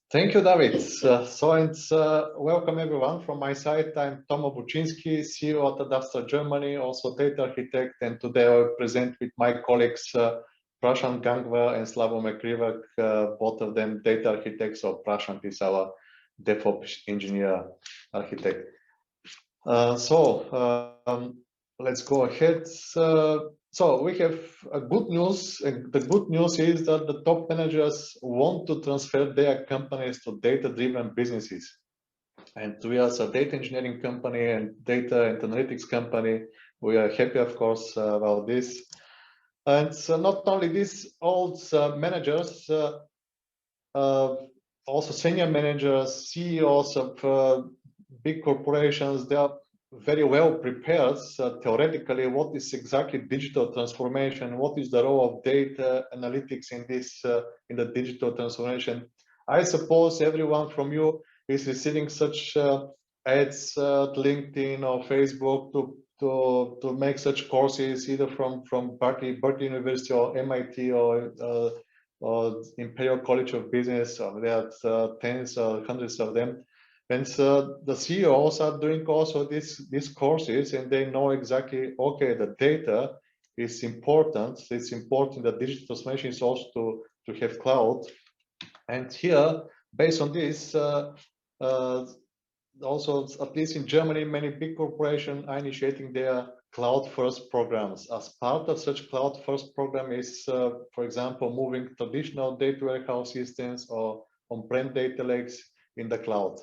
Thank you, David. Welcome everyone from my side. I'm Tomo Buczynski, CEO at Adastra Germany, also data architect, and today I'll present with my colleagues Prashant Gangwa and Slavo Mekrivak, both of them data architects. So Prashant is our DevOps engineer architect. Let's go ahead. So we have a good news, and the good news is that the top managers want to transfer their companies to data-driven businesses. And we as a data engineering company and data and analytics company, we are happy, of course, about this. And not only this, all managers, also senior managers, CEOs of big corporations, they are very well prepared theoretically what is exactly digital transformation, what is the role of data analytics in this in the digital transformation. I suppose everyone from you is receiving such ads at LinkedIn or Facebook to make such courses either from Berkeley University or MIT or Imperial College of Business. There are tens or hundreds of them. And so the CEOs are doing also these courses, and they know exactly, okay, the data is important. It's important that digital transformation is also to have cloud. And here, based on this, also at least in Germany, many big corporations are initiating their cloud-first programs. As part of such cloud-first program is, for example, moving traditional data warehouse systems or on-prem data lakes in the cloud.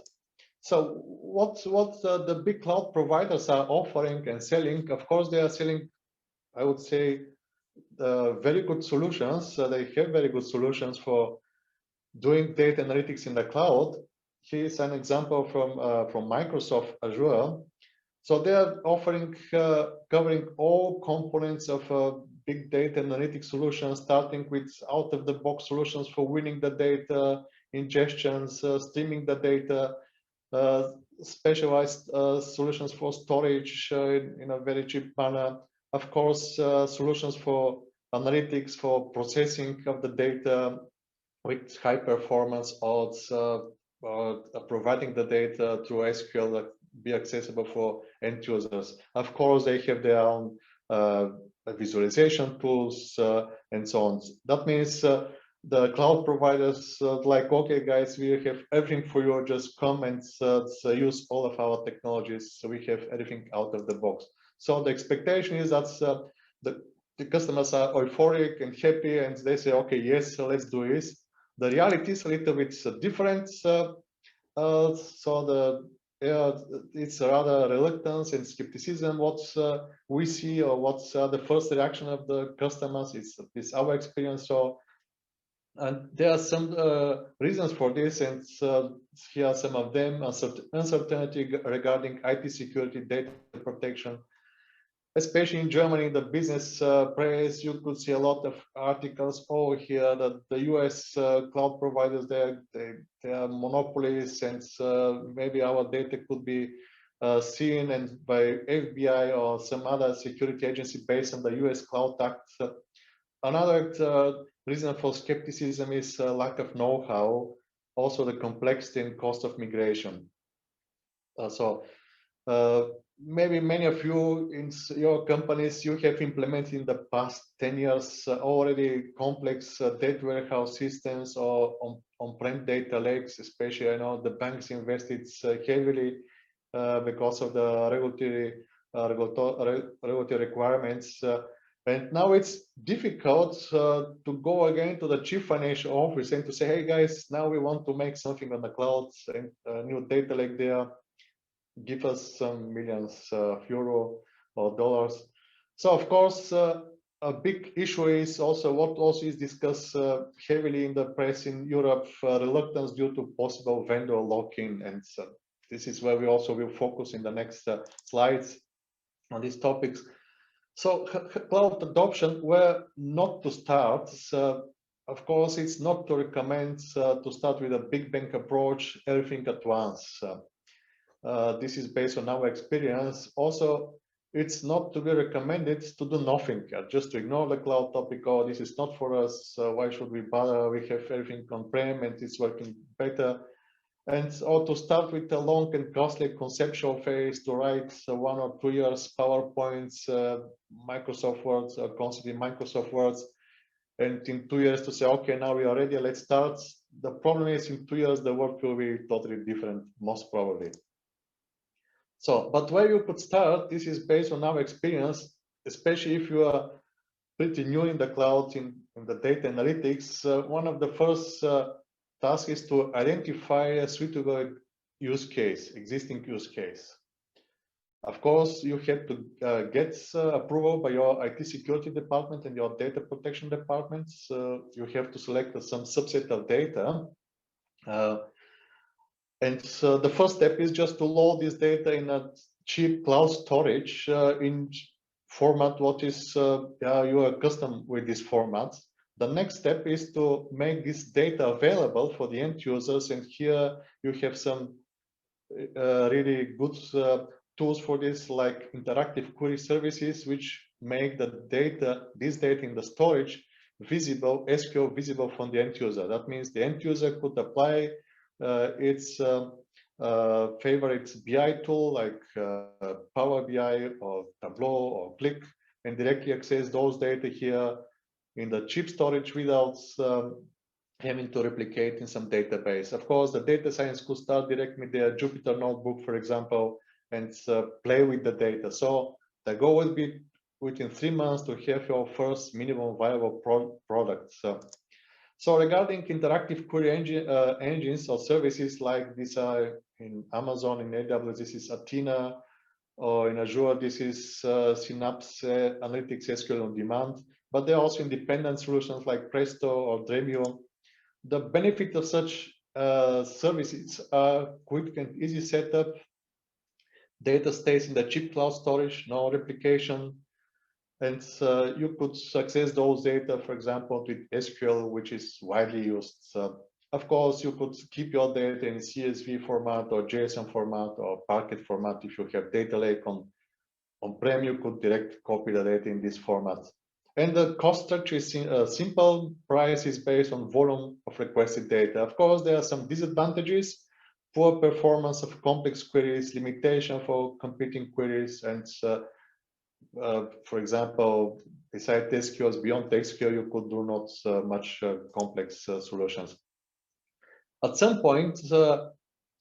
So what the big cloud providers are offering and selling, of course, they are selling, I would say, very good solutions. They have very good solutions for doing data analytics in the cloud. Here's an example from Microsoft Azure. So they are offering, covering all components of big data analytics solutions, starting with out-of-the-box solutions for winning the data, ingestions, streaming the data, specialized solutions for storage in a very cheap manner. Of course, solutions for analytics, for processing of the data with high performance odds, providing the data through SQL that be accessible for end users. Of course, they have their own visualization tools and so on. That means the cloud providers like, okay, guys, we have everything for you. Just come and use all of our technologies. So we have everything out of the box. So the expectation is that the customers are euphoric and happy, and they say, okay, yes, so let's do this. The reality is a little bit different. It's rather reluctance and skepticism. What we see, or what's the first reaction of the customers is our experience. So. And there are some reasons for this, and here are some of them. Uncertainty regarding IT security, data protection. Especially in Germany, the business press, you could see a lot of articles over here that the US cloud providers, they are monopolies, and maybe our data could be seen and by FBI or some other security agency based on the US Cloud Act. Another reason for skepticism is lack of know-how, also the complexity and cost of migration. Maybe many of you in your companies, you have implemented in the past 10 years already complex data warehouse systems or on-prem data lakes. Especially, I know the banks invested heavily because of the regulatory requirements. And now it's difficult to go again to the chief financial office and to say, hey guys, now we want to make something on the cloud and new data lake there. Give us some millions of euro or dollars. So of course, a big issue is also what also is discussed heavily in the press in Europe, reluctance due to possible vendor lock-in. And this is where we also will focus in the next slides on these topics. So cloud adoption, where not to start. Of course, it's not to recommend to start with a big bang approach, everything at once. This is based on our experience. Also, it's not to be recommended to do nothing, just to ignore the cloud topic. Oh, this is not for us. Why should we bother? We have everything on-prem and it's working better. And or to start with a long and costly conceptual phase to write 1 or 2 years PowerPoints, Microsoft Words, constantly Microsoft Words, and in 2 years to say, okay, now we are ready, let's start. The problem is in 2 years, the work will be totally different, most probably. So, but where you could start, this is based on our experience, especially if you are pretty new in the cloud, in the data analytics. One of the first tasks is to identify a suitable use case, existing use case. Of course, you have to get approval by your IT security department and your data protection departments. You have to select some subset of data. And the first step is just to load this data in a cheap cloud storage in format what is you are accustomed with this format. The next step is to make this data available for the end users, and here you have some really good tools for this, like interactive query services, which make the data, this data in the storage visible, SQL visible from the end user. That means the end user could apply its favorite BI tool like Power BI or Tableau or Click, and directly access those data here in the cheap storage without having to replicate in some database. Of course, the data science could start directly with their Jupyter notebook, for example, and play with the data. So the goal would be within 3 months to have your first minimum viable product. So regarding interactive query engines or services like this are in Amazon, in AWS, this is Athena, or in Azure, this is Synapse Analytics SQL on demand, but there are also independent solutions like Presto or Dremio. The benefit of such services are quick and easy setup. Data stays in the cheap cloud storage, no replication. And you could access those data, for example, with SQL, which is widely used. Of course, you could keep your data in CSV format or JSON format or Parquet format. If you have data lake on-prem, you could direct copy the data in this format. And the cost structure is simple. Price is based on volume of requested data. Of course, there are some disadvantages: poor performance of complex queries, limitation for competing queries, and for example, besides SQLs, beyond SQL, you could do not much complex solutions. At some point,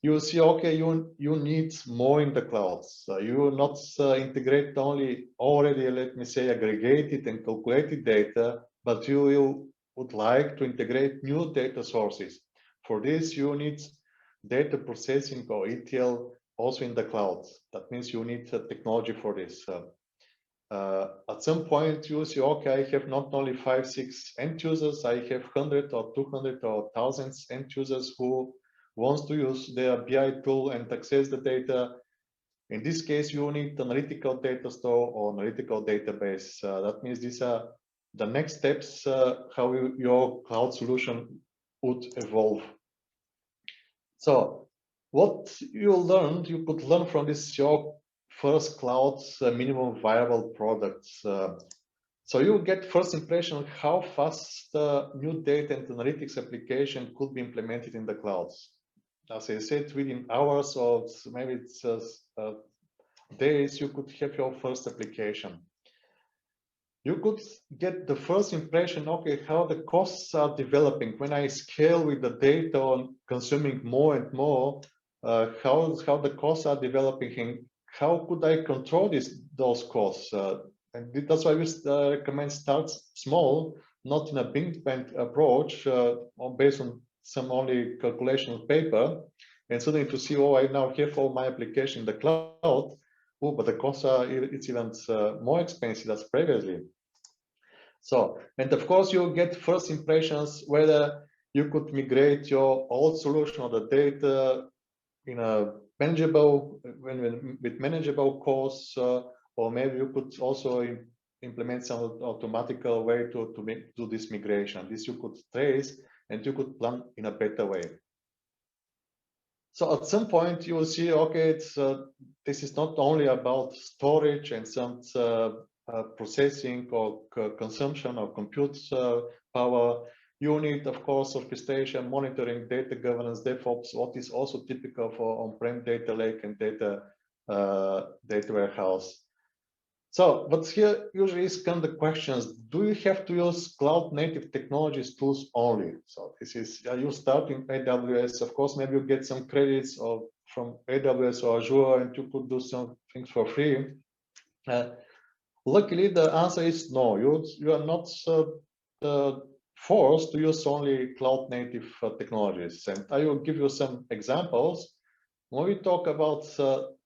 you see, okay, you need more in the clouds. You will not integrate only already, let me say, aggregated and calculated data, but you would like to integrate new data sources. For this, you need data processing or ETL also in the cloud. That means you need technology for this. At some point, you see, okay, I have not only 5, 6 end users, I have 100 or 200 or thousands end users who wants to use their BI tool and access the data. In this case, you need analytical data store or analytical database. That means these are the next steps how your cloud solution would evolve. So what you learned, you could learn from this your first cloud's minimum viable products. So you get first impression of how fast new data and analytics application could be implemented in the clouds. As I said, within hours or maybe it's days, you could have your first application. You could get the first impression, okay, how the costs are developing. When I scale with the data on consuming more and more, how the costs are developing and how could I control those costs? And that's why we recommend start small, not in a big bang approach based on some only calculation of paper, and suddenly to see, oh, I now have all my application in the cloud, oh, but the costs are it's even more expensive as previously. So, and of course, you get first impressions whether you could migrate your old solution or the data in a manageable, with manageable costs, or maybe you could also implement some automatical way to do this migration. This you could trace and you could plan in a better way. So at some point you will see, okay, this is not only about storage and some processing or consumption of compute power. You need, of course, orchestration, monitoring, data governance, DevOps, what is also typical for on-prem data lake and data warehouse. So, but here usually come the questions, do you have to use cloud native technologies tools only? So this is, you start in AWS, of course, maybe you get some credits from AWS or Azure and you could do some things for free. Luckily, the answer is no, you are not forced to use only cloud native technologies. And I will give you some examples. When we talk about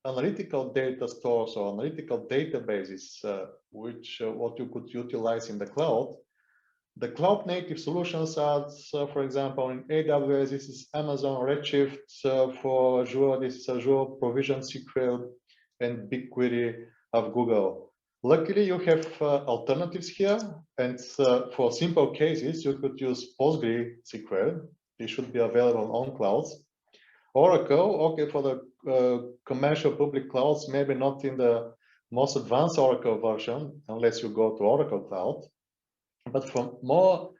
analytical data stores or analytical databases, what you could utilize in the cloud native solutions are, for example, in AWS, this is Amazon Redshift. For Azure, this is Azure Provision SQL and BigQuery of Google. Luckily, you have alternatives here. And for simple cases, you could use PostgreSQL. They should be available on clouds. Oracle, okay, for the commercial public clouds, maybe not in the most advanced Oracle version, unless you go to Oracle Cloud. But for more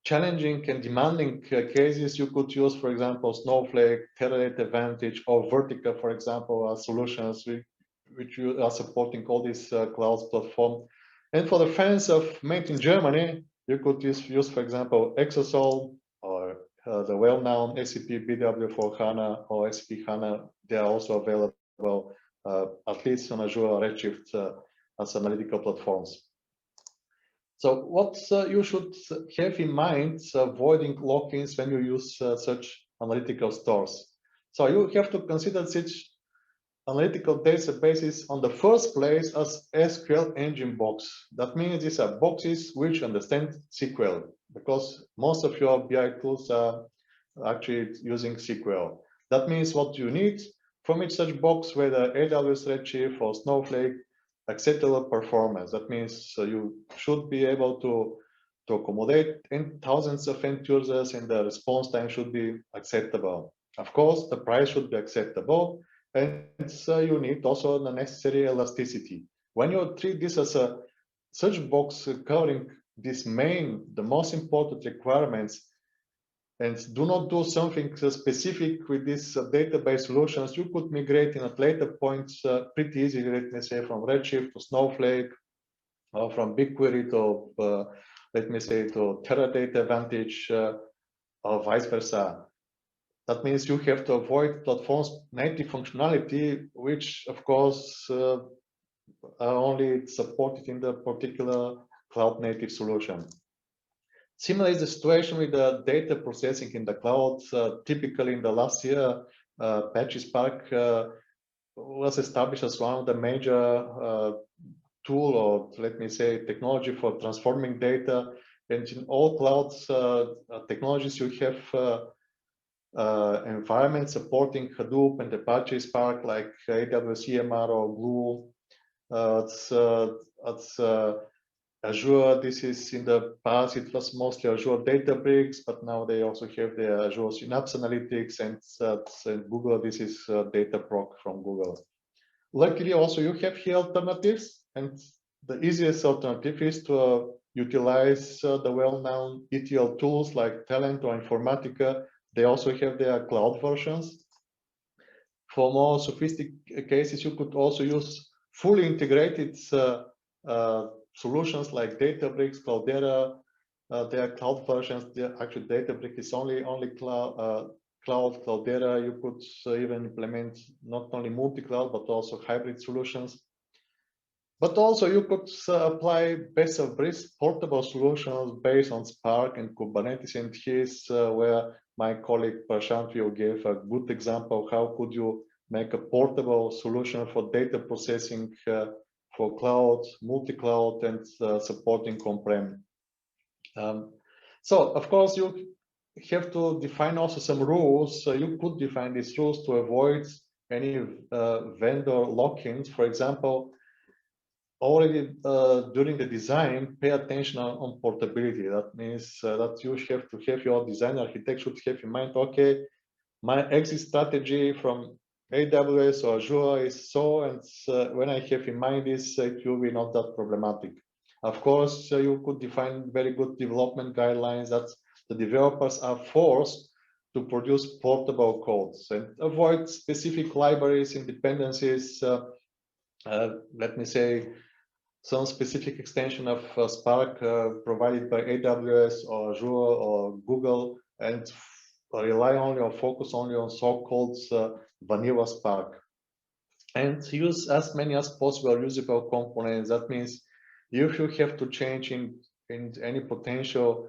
challenging and demanding cases, you could use, for example, Snowflake, Teradata Vantage, or Vertica, for example, solutions which you are supporting all these cloud platforms. And for the fans of made in Germany, you could use for example, Exasol or the well-known SAP BW for HANA or SAP HANA. They are also available at least on Azure Redshift as analytical platforms. So what you should have in mind, avoiding lock-ins when you use such analytical stores. So you have to consider such analytical databases on the first place as SQL engine box. That means these are boxes which understand SQL, because most of your BI tools are actually using SQL. That means what you need from each such box, whether AWS Redshift or Snowflake, acceptable performance. That means you should be able to accommodate thousands of end users, and the response time should be acceptable. Of course, the price should be acceptable, and you need also the necessary elasticity. When you treat this as a search box covering the most important requirements, and do not do something specific with these database solutions, you could migrate in at later points pretty easily, let me say, from Redshift to Snowflake, or from BigQuery to, let me say, to Teradata Vantage, or vice versa. That means you have to avoid platforms' native functionality, which, of course, are only supported in the particular cloud-native solution. Similar is the situation with the data processing in the cloud. Typically, in the last year, Apache Spark was established as one of the major tool, or let me say, technology for transforming data. And in all clouds technologies, you have environments supporting Hadoop and Apache Spark, like AWS EMR or Glue. It's Azure. This is, in the past, it was mostly Azure Databricks, but now they also have the Azure Synapse Analytics, and Google, this is Dataproc from Google. Luckily, also you have here alternatives, and the easiest alternative is to utilize the well-known ETL tools like Talent or Informatica. They also have their cloud versions. For more sophisticated cases, you could also use fully integrated solutions like Databricks, Cloudera. Their cloud versions. Actually, Databricks is only cloud. Cloudera, you could even implement not only multi-cloud but also hybrid solutions. But also you could apply best of breed portable solutions based on Spark and Kubernetes, and here's where my colleague Prashant will give a good example of how could you make a portable solution for data processing for cloud, multi-cloud, and supporting on-prem. So of course you have to define also some rules. You could define these rules to avoid any vendor lock-ins. For example, already during the design, pay attention on portability. That means that you have to have your design architect should have in mind, okay, my exit strategy from AWS or Azure is so, and when I have in mind this, it will be not that problematic. Of course, you could define very good development guidelines that the developers are forced to produce portable codes and avoid specific libraries and dependencies. Let me say some specific extension of Spark provided by AWS or Azure or Google, and rely only or focus only on so-called vanilla Spark, and use as many as possible usable components. That means if you have to change in any potential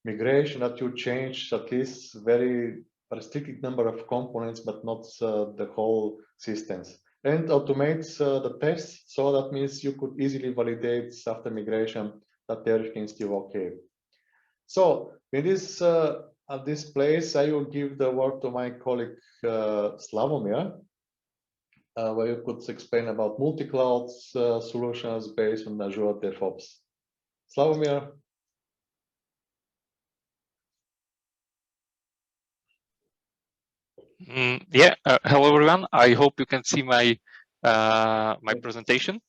migration, that you change at least very restricted number of components, but not the whole systems. And automate the tests, so that means you could easily validate after migration that everything is still okay. So in this at this place, I will give the word to my colleague Slavomir, where you could explain about multi-cloud solutions based on Azure DevOps. Slavomir. Yeah, hello everyone. I hope you can see my my presentation.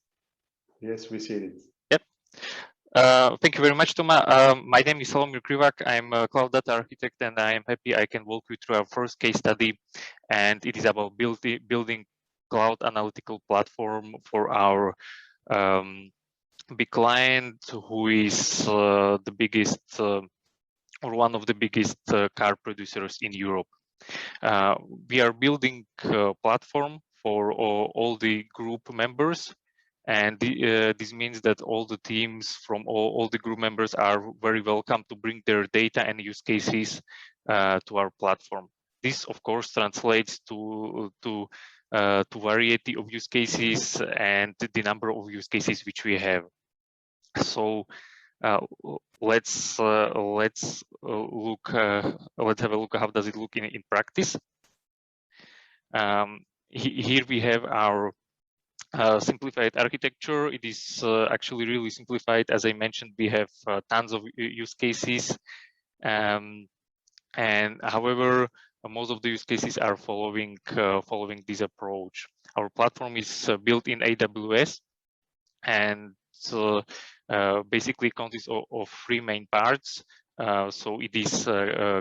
Yes, we see it. Yep. Thank you very much, Toma. My name is Slavomir Krivak. I'm a cloud data architect, and I am happy I can walk you through our first case study. And it is about building cloud analytical platform for our big client, who is the biggest or one of the biggest car producers in Europe. We are building a platform for all the group members, and this means that all the teams from all the group members are very welcome to bring their data and use cases to our platform. This, of course, translates to variety of use cases and the number of use cases which we have. So let's have a look how does it look in practice. Here we have our simplified architecture. It is actually really simplified. As I mentioned, we have tons of use cases, and however, most of the use cases are following this approach. Our platform is built in AWS, and basically consists of three main parts. So it is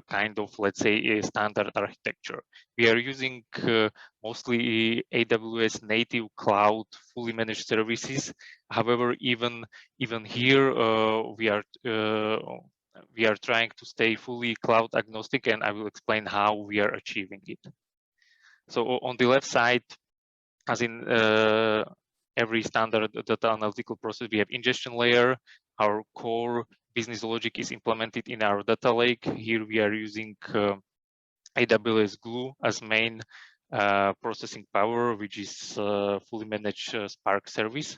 kind of, let's say, a standard architecture. We are using mostly AWS native cloud fully managed services. However, even here we are trying to stay fully cloud agnostic, and I will explain how we are achieving it. So on the left side, as in every standard data analytical process, we have ingestion layer. Our core business logic is implemented in our data lake. Here we are using AWS Glue as main processing power, which is fully managed Spark service.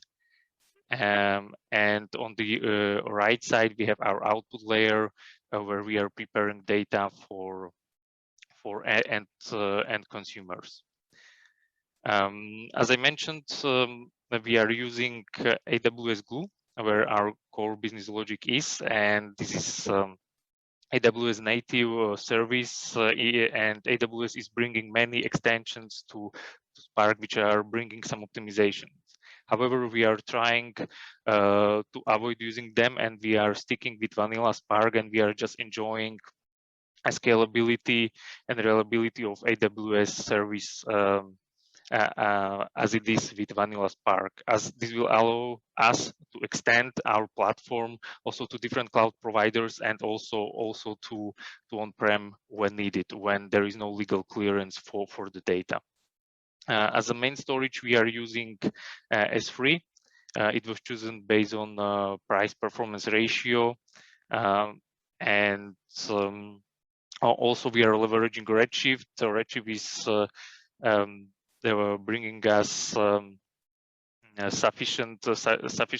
And on the right side, we have our output layer where we are preparing data for end consumers. As I mentioned, we are using AWS Glue, where our core business logic is, and this is AWS native service, and AWS is bringing many extensions to Spark, which are bringing some optimizations. However, we are trying to avoid using them, and we are sticking with vanilla Spark, and we are just enjoying scalability and reliability of AWS service as it is with vanilla Spark, as this will allow us to extend our platform also to different cloud providers, and also to on-prem when needed, when there is no legal clearance for the data. As a main storage, we are using S3. It was chosen based on price performance ratio, and also we are leveraging Redshift. So Redshift is they were bringing us sufficient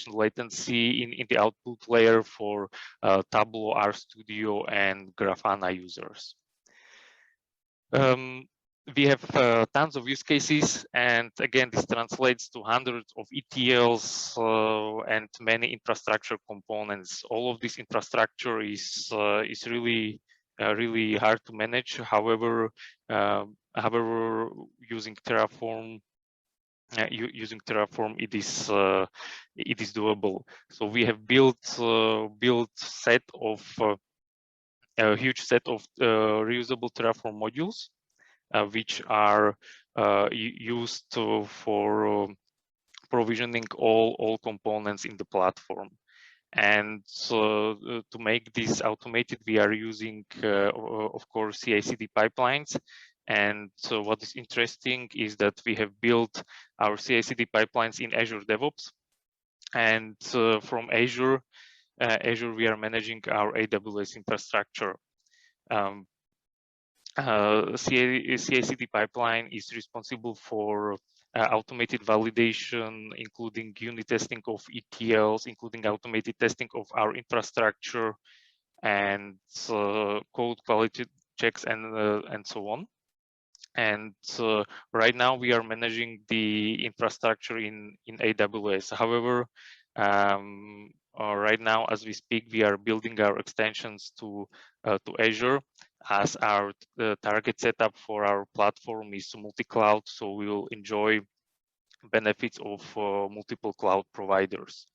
latency in the output layer for Tableau, RStudio, and Grafana users. We have tons of use cases, and again, this translates to hundreds of ETLs and many infrastructure components. All of this infrastructure is really really hard to manage. However, using Terraform, it is doable. So we have built set of a huge set of reusable Terraform modules, which are used for provisioning all components in the platform. And so to make this automated, we are using, of course, CI/CD pipelines. And so what is interesting is that we have built our CI/CD pipelines in Azure DevOps. And from Azure, we are managing our AWS infrastructure. CI/CD pipeline is responsible for automated validation, including unit testing of ETLs, including automated testing of our infrastructure, and code quality checks, and so on. And right now we are managing the infrastructure in AWS. However, right now, as we speak, we are building our extensions to Azure, as our target setup for our platform is multi-cloud, so we will enjoy benefits of multiple cloud providers.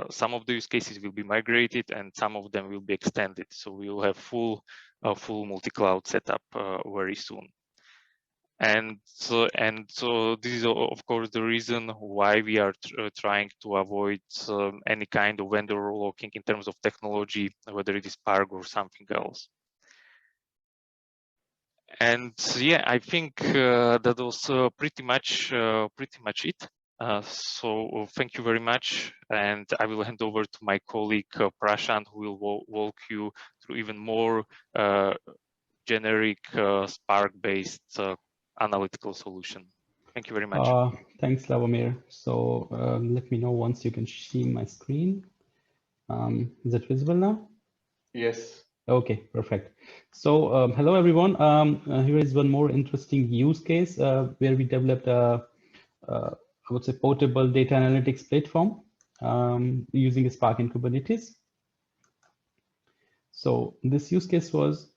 Some of the use cases will be migrated, and some of them will be extended. So we will have full multi-cloud setup very soon. And so this is, of course, the reason why we are trying to avoid any kind of vendor locking in terms of technology, whether it is Spark or something else. And yeah, I think that was pretty much it. So thank you very much, and I will hand over to my colleague Prashant, who will walk you through even more generic Spark-based analytical solution. Thank you very much. Thanks, Slavomir. So let me know once you can see my screen. Is it visible now? Yes. Okay, perfect. So hello, everyone. Here is one more interesting use case where we developed a, I would say, portable data analytics platform using Spark and Kubernetes. So this use case was,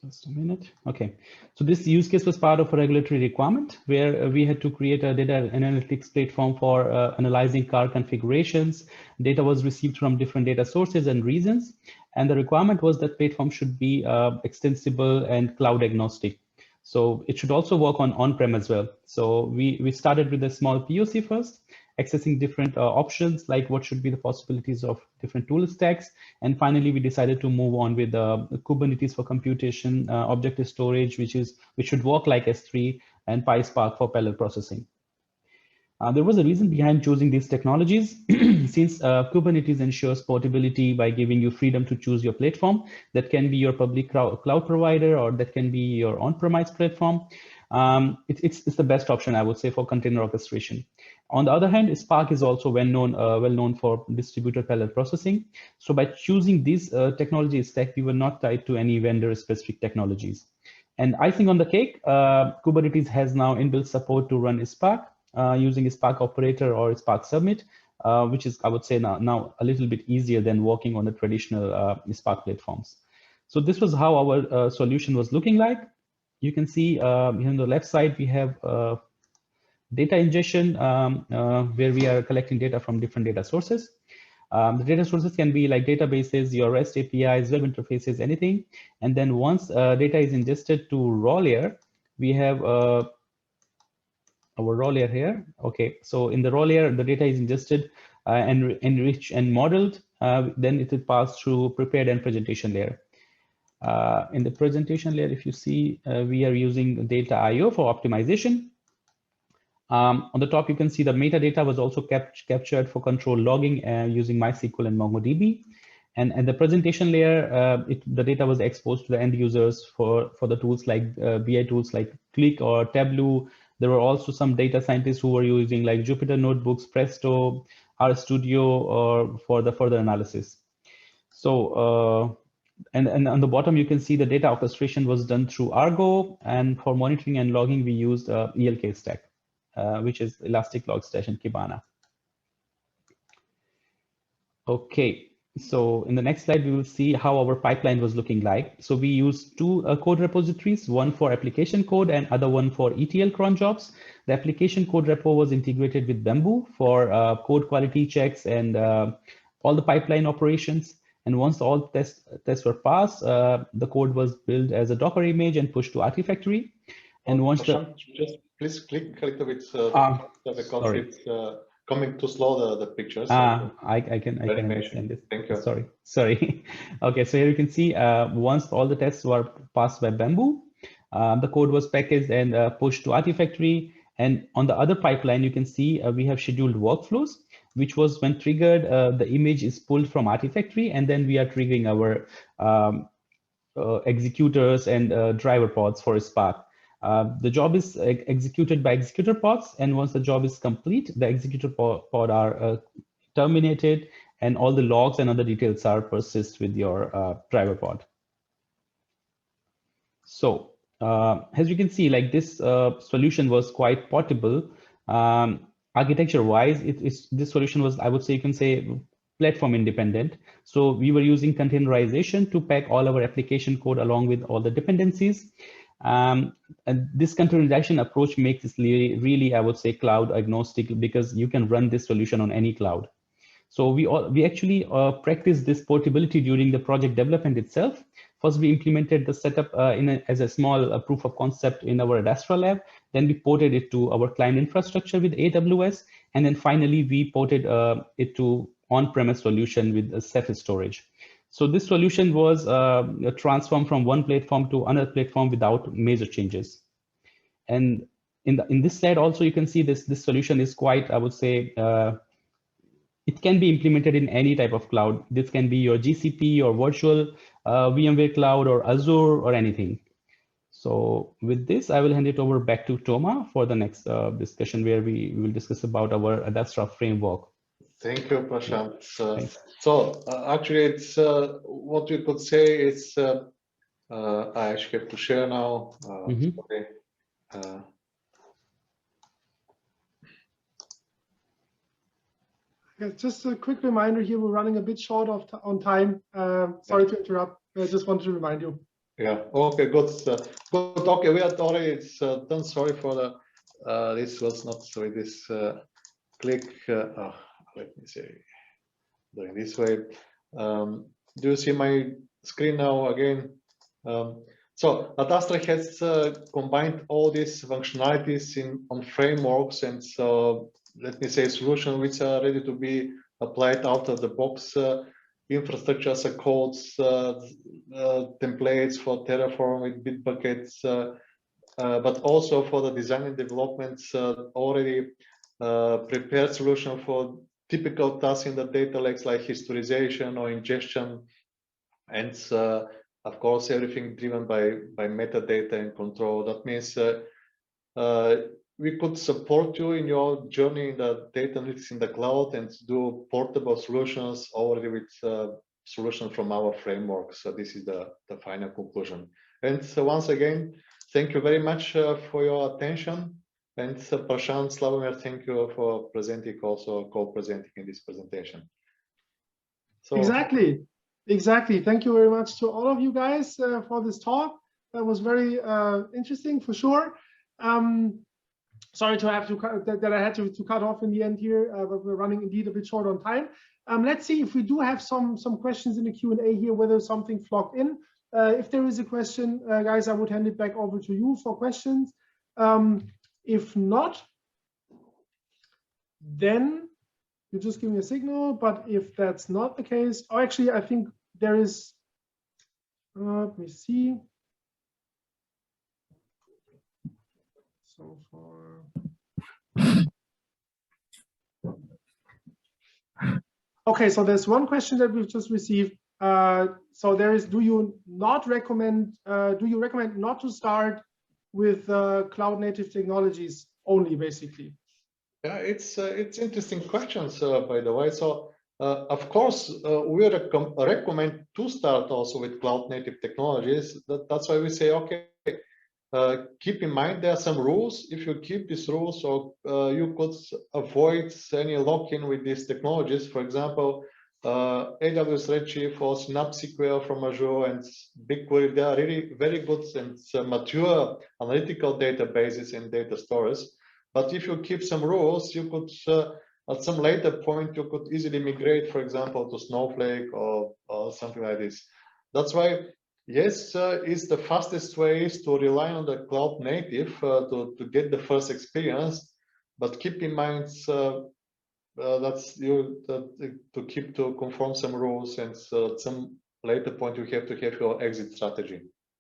just a minute. Okay, so this use case was part of a regulatory requirement where we had to create a data analytics platform for analyzing car configurations. Data was received from different data sources and regions, and the requirement was that platform should be extensible and cloud agnostic. So it should also work on-prem as well. So we started with a small POC first, accessing different options, like what should be the possibilities of different tool stacks. And finally, we decided to move on with Kubernetes for computation, object storage, which should work like S3, and PySpark for parallel processing. There was a reason behind choosing these technologies, since Kubernetes ensures portability by giving you freedom to choose your platform. That can be your public cloud provider, or that can be your on-premise platform. It's the best option, I would say, for container orchestration. On the other hand, Spark is also well known for distributed parallel processing. So by choosing this technology stack, we were not tied to any vendor-specific technologies. And icing on the cake, Kubernetes has now inbuilt support to run Spark using Spark Operator or Spark Submit, which is, I would say, now a little bit easier than working on the traditional Spark platforms. So this was how our solution was looking like. You can see here on the left side, we have data ingestion, where we are collecting data from different data sources. The data sources can be like databases, your REST APIs, web interfaces, anything. And then once data is ingested to raw layer, we have our raw layer here. Okay, so in the raw layer, the data is ingested and enriched and modeled. Then it will pass through prepared and presentation layer. In the presentation layer, if you see, we are using data IO for optimization. On the top, you can see the metadata was also captured for control logging using MySQL and MongoDB. And the presentation layer, the data was exposed to the end users for the tools like BI tools like Qlik or Tableau. There were also some data scientists who were using like Jupyter Notebooks, Presto, RStudio, or for the further analysis. So, and on the bottom, you can see the data orchestration was done through Argo. And for monitoring and logging, we used ELK stack, which is Elastic Logstash and Kibana. Okay, So in the next slide, we will see how our pipeline was looking like. So we used two code repositories, one for application code and other one for ETL cron jobs. The application code repo was integrated with Bamboo for code quality checks and all the pipeline operations. And once all tests were passed, the code was built as a Docker image and pushed to Artifactory. And once just please click a little bit because sorry. it's coming too slow, the pictures. I can understand this. Thank you. Sorry. Okay, so here you can see once all the tests were passed by Bamboo, the code was packaged and pushed to Artifactory. And on the other pipeline, you can see we have scheduled workflows, which was when triggered, the image is pulled from Artifactory, and then we are triggering our executors and driver pods for Spark. The job is executed by executor pods, and once the job is complete, the executor pod are terminated, and all the logs and other details are persist with your driver pod. So as you can see, like this solution was quite portable. Architecture-wise, this solution was, I would say, you can say, platform independent. So we were using containerization to pack all our application code along with all the dependencies. And this containerization approach makes this really, I would say, cloud agnostic, because you can run this solution on any cloud. So we actually practiced this portability during the project development itself. First, we implemented the setup as a small proof of concept in our Adastra lab. Then we ported it to our client infrastructure with AWS. And then finally, we ported it to on-premise solution with Ceph storage. So this solution was transformed from one platform to another platform without major changes. And in this slide also, you can see this solution is quite, I would say, it can be implemented in any type of cloud. This can be your GCP or virtual VMware cloud or Azure or anything. So with this, I will hand it over back to Toma for the next discussion, where we will discuss about our Adastra framework. Thank you, Prashant. So actually, it's what we could say is I actually have to share now. Just a quick reminder here, we're running a bit short on time. Sorry to interrupt. I just wanted to remind you. Yeah, okay, good. Good. Okay, we are already, it's done. Sorry for the, this was not, sorry, this click, let me see, doing this way. Do you see my screen now again? So Adastra has combined all these functionalities on frameworks, and so let me say solutions which are ready to be applied out of the box, infrastructure as a codes, templates for Terraform with Bitbuckets, but also for the design and developments, already prepared solution for typical tasks in the data lakes like historization or ingestion, and of course everything driven by metadata and control. That means we could support you in your journey in the data analytics in the cloud and do portable solutions already with solutions from our framework. So this is the final conclusion. And so once again, thank you very much for your attention. And Prashant, Slavomir, thank you for presenting, also co-presenting in this presentation. So, Exactly. Thank you very much to all of you guys for this talk. That was very interesting for sure. Sorry to have to that I had to cut off in the end here, but we're running indeed a bit short on time. Let's see if we do have some questions in the Q&A here, whether something flocked in. If there is a question, guys, I would hand it back over to you for questions. If not, then you just give me a signal. But if that's not the case, oh, actually, I think there is. Let me see. So far. Okay, so there's one question that we've just received. So there is: do you recommend not to start with cloud native technologies only, basically? Yeah, it's interesting questions, by the way. So of course, we recommend to start also with cloud native technologies. That's why we say, okay, keep in mind there are some rules. If you keep these rules, or you could avoid any lock-in with these technologies. For example, AWS Redshift or Synapse SQL from Azure and BigQuery. They are really very good and mature analytical databases and data storage. But if you keep some rules, you could, at some later point, you could easily migrate, for example, to Snowflake or something like this. That's why, yes, it's the fastest way is to rely on the cloud native to get the first experience. But keep in mind, that's you to keep to conform some rules, and at some later point you have to have your exit strategy.